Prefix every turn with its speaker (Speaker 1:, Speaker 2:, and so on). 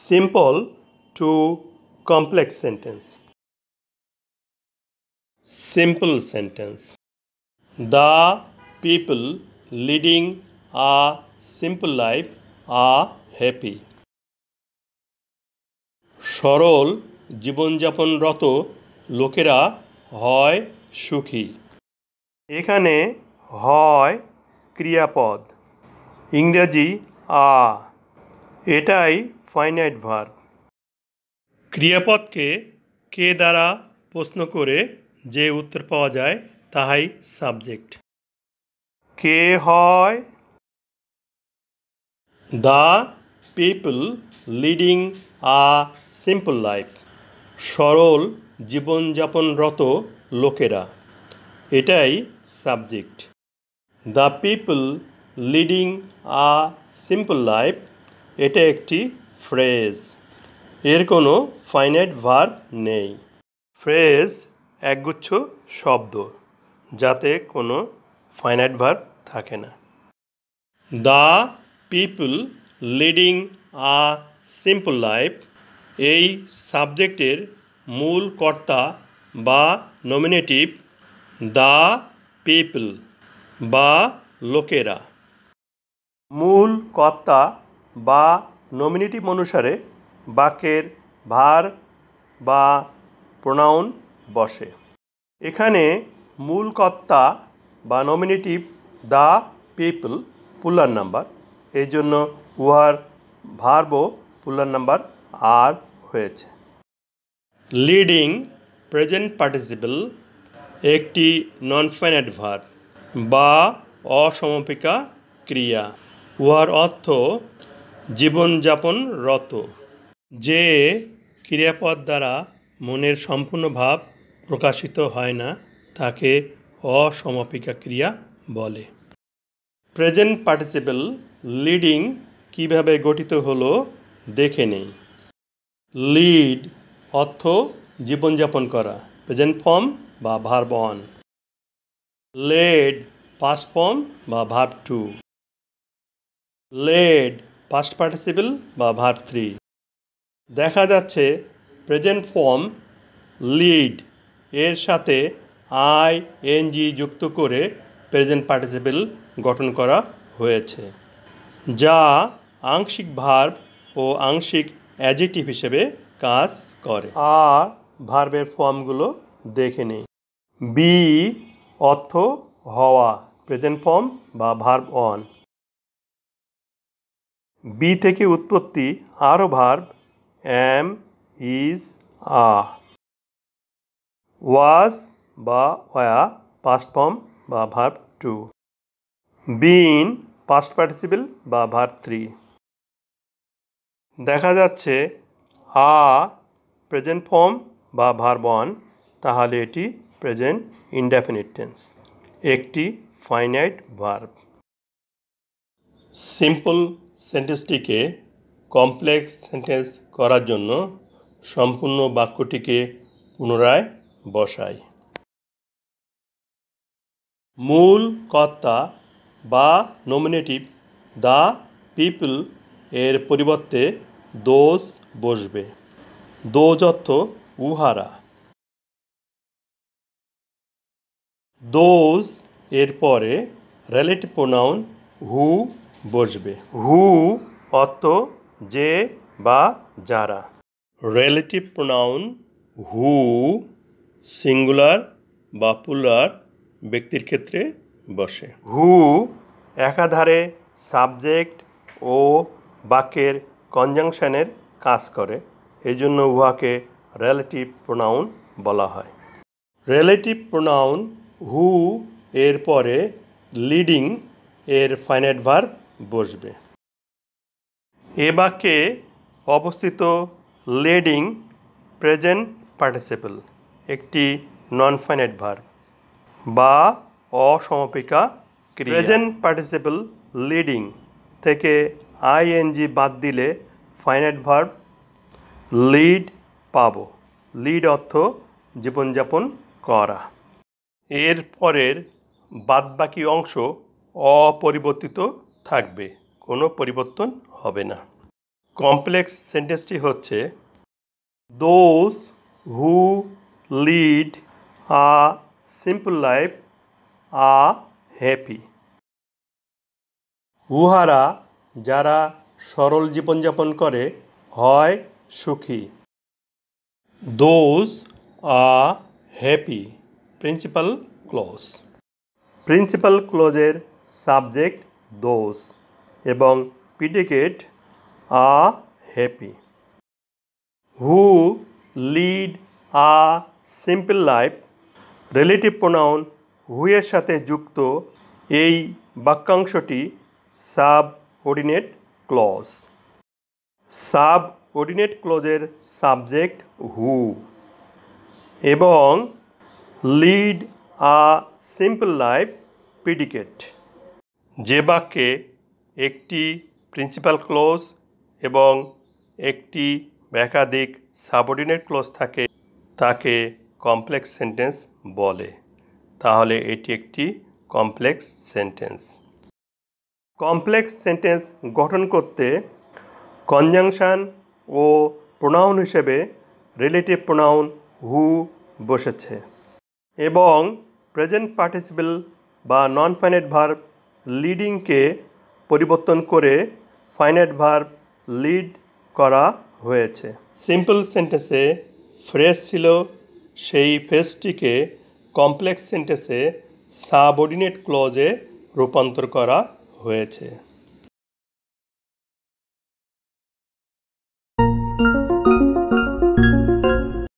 Speaker 1: Simple to complex sentence. Simple sentence. The people leading a simple life are happy. সরল জীবনযাপনরত লোকেরা হয় সুখী। এখানে হয় ক্রিয়াপদ, ইংরেজি আ, এটাই ফাইনাইট ভার্ব। ক্রিয়াপদকে কে দ্বারা প্রশ্ন করে যে উত্তর পাওয়া যায় তাহাই সাবজেক্ট। কে হয়? The people leading a simple life. সরল জীবনযাপনরত লোকেরা, এটাই subject. The people leading a simple life, এটা একটি ফ্রেজ, এর কোনো ফাইনাইট ভার্ব নেই। ফ্রেজ একগুচ্ছ শব্দ যাতে কোনো ফাইনাইট ভার্ব থাকে না। The people leading a simple life, এই সাবজেক্টের মূল কর্তা বা নমিনেটিভ দ্য পিপল বা লোকেরা। মূল কর্তা বা নমিনেটিভ অনুসারে বাক্যের ভার্ব বা প্রোনাউন বসে। এখানে মূল কর্তা বা nominative the people plural number, এই জন্য উহার ভার্বও প্লুরাল নাম্বার আর হয়েছে। লিডিং প্রেজেন্ট পার্টিসিপল একটি নন ফাইনাইট ভার্ব বা অসমাপিকা ক্রিয়া। উহার অর্থ জীবনযাপনরত। যে ক্রিয়াপদ দ্বারা মনের সম্পূর্ণ ভাব প্রকাশিত হয় না তাকে অসমাপিকা ক্রিয়া বলে। প্রেজেন্ট পার্টিসিপল লিডিং কিভাবে গঠিত হলো দেখে নেই। লিড অর্থ জীবনযাপন করা, প্রেজেন্ট ফর্ম বা verb one. Led past form বা verb two. Led past participle বা ভার্ব থ্রি। দেখা যাচ্ছে প্রেজেন্ট ফর্ম লিড এর সাথে আই এন জি যুক্ত করে প্রেজেন্ট পার্টিসিপল গঠন করা হয়েছে, যা আংশিক ভার্ব ও আংশিক অ্যাডজেক্টিভ হিসেবে কাজ করে। আর ভার্বের ফর্মগুলো দেখে নেই। বি অর্থ হওয়া, প্রেজেন্ট ফর্ম বা ভার্ব ওয়ান। বি থেকে উৎপত্তি আরও verb am, is, are। was বা were past form বা verb 2। been past participle বা verb 3। দেখা যাচ্ছে are present form বা verb 1, তাহলে এটি প্রেজেন্ট ইনডেফিনিট টেন্স, একটি ফাইনাইট ভার্ব। সিম্পল সেন্টেন্সটিকে কমপ্লেক্স সেন্টেন্স করার জন্য সম্পূর্ণ বাক্যটিকে পুনরায় বসাই। মূল কর্তা বা নমিনেটিভ দ্য পিপল এর পরিবর্তে দোজ বসবে। দোজ অর্থ উহারা। দোজ এর পরে রিলেটিভ প্রোনাউন হু বসবে। হু অর্থ যে বা যারা। রিলেটিভ প্রোনাউন হু সিঙ্গুলার বা প্লুরাল ব্যক্তির ক্ষেত্রে বসে। হু একাধারে সাবজেক্ট ও বাক্যের কনজাংশনের কাজ করে, এই জন্য উহাকে রিলেটিভ প্রোনাউন বলা হয়। রিলেটিভ প্রোনাউন হু এর পরে লিডিং এর ফাইনাইট ভার্ব বসবে। এ বাক্যে অবস্থিত লিডিং প্রেজেন্ট পার্টিসিপল একটি নন ফাইনাইট ভার্ব বা অসমাপিকা ক্রিয়া। প্রেজেন্ট পার্টিসিপল লিডিং থেকে আইএনজি বাদ দিলে ফাইনাইট ভার্ব লিড পাবো। লিড অর্থ জীবনযাপন করা। এর পরের বাদবাকি অংশ অপরিবর্তিত থাকবে, কোনো পরিবর্তন হবে না। কমপ্লেক্স সেন্টেন্সটি হচ্ছে those who lead a simple life are happy. উহারা যারা সরল জীবনযাপন করে হয় সুখী। Those are happy principal clause. Principal ক্লজের সাবজেক্ট দোজ এবং predicate are happy. Who lead a simple life relative pronoun who এর সাথে যুক্ত এই বাক্যাংশটি সাবঅর্ডিনেট ক্লজ। সাবঅর্ডিনেট ক্লজের সাবজেক্ট হু এবং lead a simple life predicate. যে বাক্যে একটি প্রিন্সিপাল ক্লজ এবং একটি বা একাধিক সাবঅর্ডিনেট ক্লজ থাকে তাকে কমপ্লেক্স সেন্টেন্স বলে। তাহলে এটি একটি কমপ্লেক্স সেন্টেন্স। কমপ্লেক্স সেন্টেন্স গঠন করতে কনজাংশন ও প্রোনাউন হিসেবে রিলেটিভ প্রোনাউন হু বসেছে এবং প্রেজেন্ট পার্টিসিপল বা নন ফাইনাইট ভার্ব লিডিংকে পরিবর্তন করে ফাইনাইট ভার্ব লিড করা হয়েছে। সিম্পল সেন্টেন্সে ফ্রেজ ছিল, সেই ফ্রেজটিকে কমপ্লেক্স সেন্টেন্সে সাবঅর্ডিনেট ক্লজে রূপান্তর করা হয়েছে।